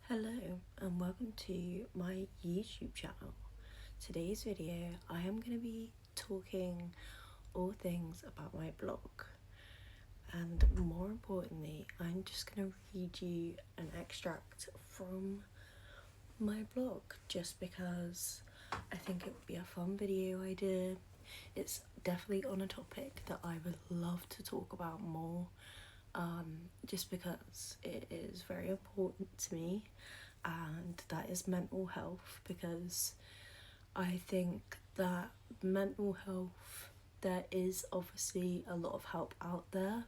Hello and welcome to my YouTube channel. Today's video I am going to be talking all things about my blog, and more importantly I'm just going to read you an extract from my blog just because I think it would be a fun video I did. It's definitely on a topic that I would love to talk about more, just because it is very important to me, and that is mental health. Because I think that mental health, there is obviously a lot of help out there,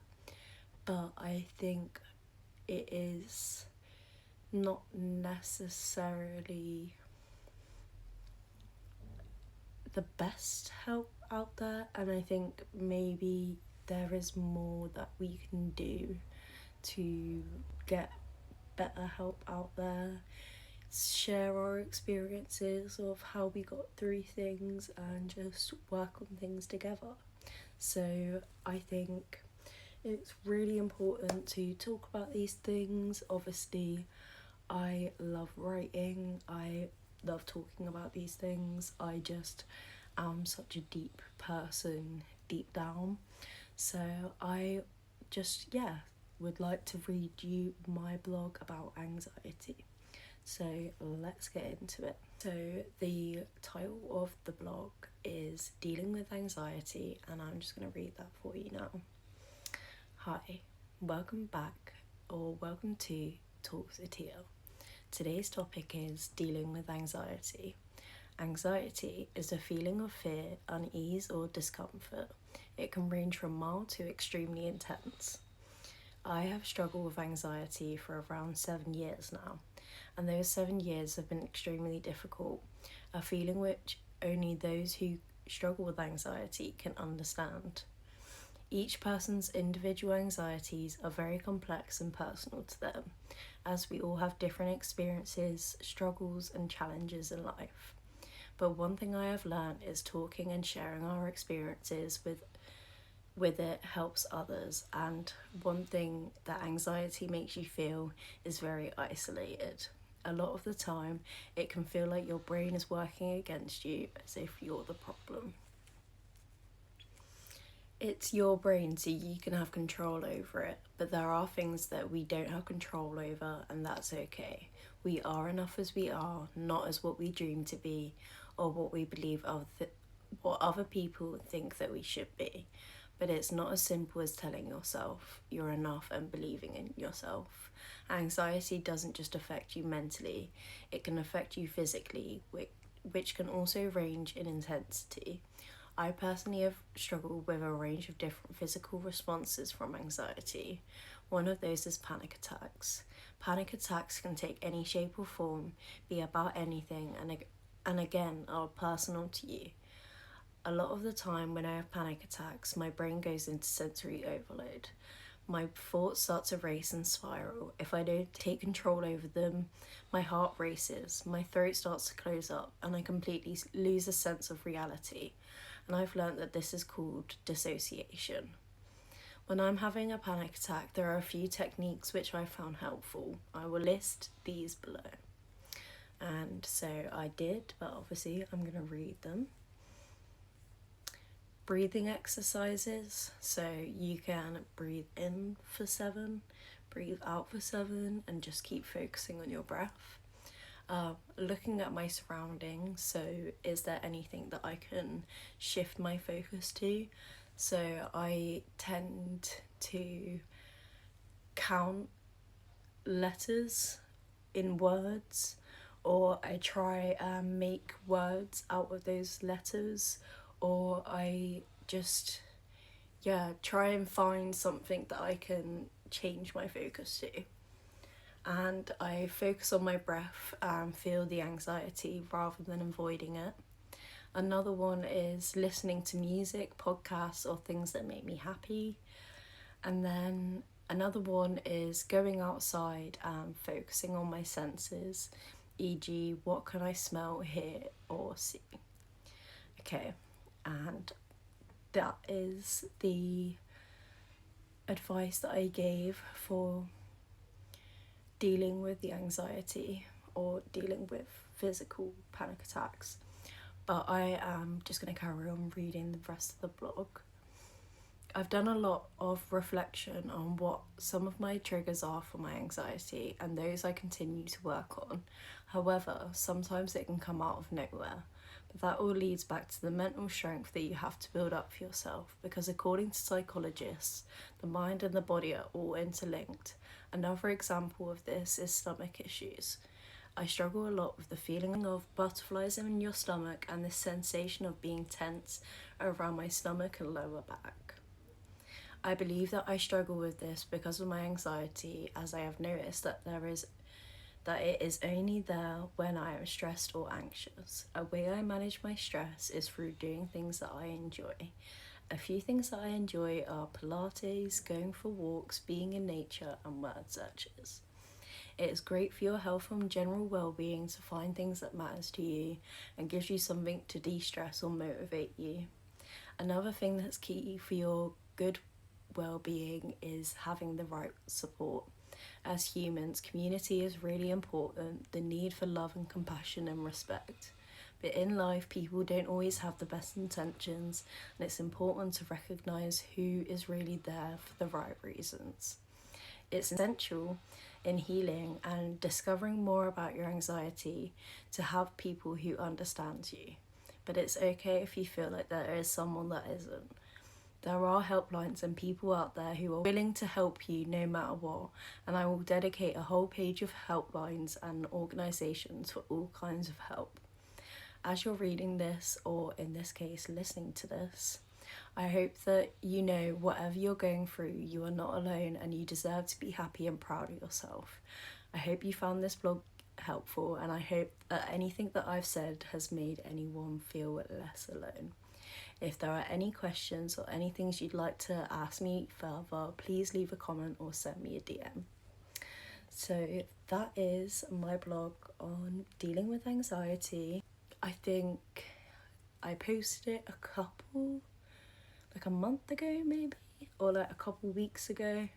but I think it is not necessarily the best help out there, and I think maybe there is more that we can do to get better help out there, share our experiences of how we got through things and just work on things together. So I think it's really important to talk about these things. Obviously, I love writing, I love talking about these things. I just am such a deep person deep down. So I just, would like to read you my blog about anxiety. So let's get into it. So the title of the blog is Dealing with Anxiety, and I'm just going to read that for you now. Hi, welcome back, or welcome to Talks with TL. Today's topic is dealing with anxiety. Anxiety is a feeling of fear, unease, or discomfort. It can range from mild to extremely intense. I have struggled with anxiety for around 7 years now, and those 7 years have been extremely difficult, a feeling which only those who struggle with anxiety can understand. Each person's individual anxieties are very complex and personal to them, as we all have different experiences, struggles, and challenges in life. But one thing I have learned is talking and sharing our experiences with it helps others. And one thing that anxiety makes you feel is very isolated. A lot of the time, it can feel like your brain is working against you, as if you're the problem. It's your brain, so you can have control over it, but there are things that we don't have control over, and that's okay. We are enough as we are, not as what we dream to be, or what we believe what other people think that we should be. But it's not as simple as telling yourself you're enough and believing in yourself. Anxiety doesn't just affect you mentally, it can affect you physically, which can also range in intensity. I personally have struggled with a range of different physical responses from anxiety. One of those is panic attacks. Panic attacks can take any shape or form, be about anything, and again, are personal to you. A lot of the time when I have panic attacks, my brain goes into sensory overload. My thoughts start to race and spiral. If I don't take control over them, my heart races, my throat starts to close up, and I completely lose a sense of reality. And I've learned that this is called dissociation. When I'm having a panic attack, there are a few techniques which I found helpful. I will list these below. And so I did, but obviously I'm going to read them. Breathing exercises, so you can breathe in for 7, breathe out for 7, and just keep focusing on your breath. Looking at my surroundings, so is there anything that I can shift my focus to? So I tend to count letters in words, or I try and make words out of those letters, or I just try and find something that I can change my focus to. And I focus on my breath and feel the anxiety rather than avoiding it. Another one is listening to music, podcasts, or things that make me happy. And then another one is going outside and focusing on my senses, e.g. what can I smell, hear, or see. Okay, and that is the advice that I gave for dealing with the anxiety or dealing with physical panic attacks. But I am just going to carry on reading the rest of the blog. I've done a lot of reflection on what some of my triggers are for my anxiety, and those I continue to work on. However, sometimes it can come out of nowhere. But that all leads back to the mental strength that you have to build up for yourself, because according to psychologists, the mind and the body are all interlinked. Another example of this is stomach issues. I struggle a lot with the feeling of butterflies in your stomach and the sensation of being tense around my stomach and lower back. I believe that I struggle with this because of my anxiety, as I have noticed that it is only there when I am stressed or anxious. A way I manage my stress is through doing things that I enjoy. A few things that I enjoy are Pilates, going for walks, being in nature, and word searches. It is great for your health and general well-being to find things that matters to you and gives you something to de-stress or motivate you. Another thing that's key for your good well-being is having the right support. As humans, community is really important, the need for love and compassion and respect. But in life, people don't always have the best intentions, and it's important to recognise who is really there for the right reasons. It's essential in healing and discovering more about your anxiety to have people who understand you. But it's okay if you feel like there is someone that isn't. There are helplines and people out there who are willing to help you no matter what, and I will dedicate a whole page of helplines and organisations for all kinds of help. As you're reading this, or in this case listening to this, I hope that you know whatever you're going through, you are not alone and you deserve to be happy and proud of yourself. I hope you found this blog helpful, and I hope that anything that I've said has made anyone feel less alone. If there are any questions or any things you'd like to ask me further, please leave a comment or send me a DM. So that is my blog on dealing with anxiety. I think I posted it a month ago maybe, or like a couple weeks ago.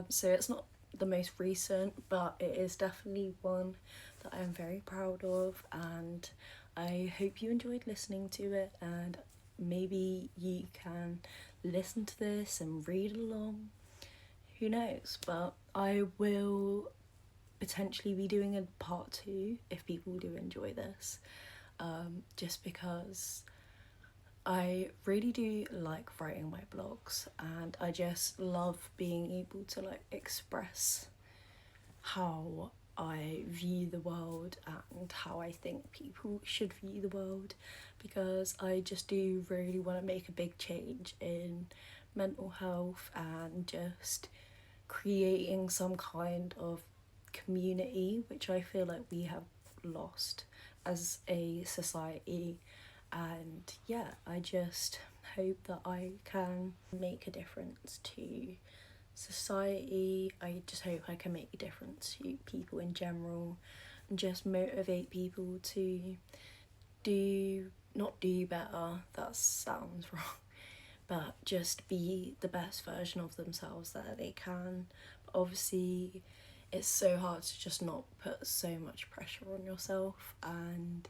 So it's not the most recent, but it is definitely one that I am very proud of, and I hope you enjoyed listening to it, and maybe you can listen to this and read along. Who knows? But I will potentially be doing a part 2 if people do enjoy this, just because I really do like writing my blogs, and I just love being able to like express how I view the world and how I think people should view the world, because I just do really want to make a big change in mental health and just creating some kind of community, which I feel like we have lost as a society. And yeah, I just hope that I can make a difference to society. I just hope I can make a difference to people in general and just motivate people to not do better, that sounds wrong, but just be the best version of themselves that they can. But obviously it's so hard to just not put so much pressure on yourself, and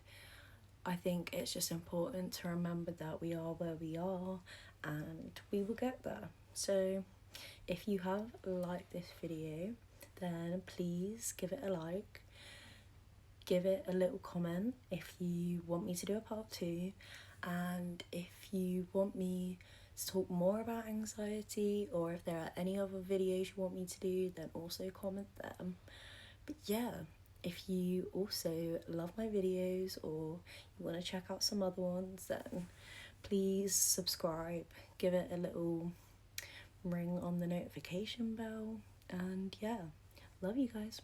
I think it's just important to remember that we are where we are and we will get there. So if you have liked this video, then please give it a like, give it a little comment if you want me to do a part 2, and if you want me to talk more about anxiety, or if there are any other videos you want me to do, then also comment them. But yeah, if you also love my videos or you want to check out some other ones, then please subscribe, give it a little ring on the notification bell, and yeah, love you guys.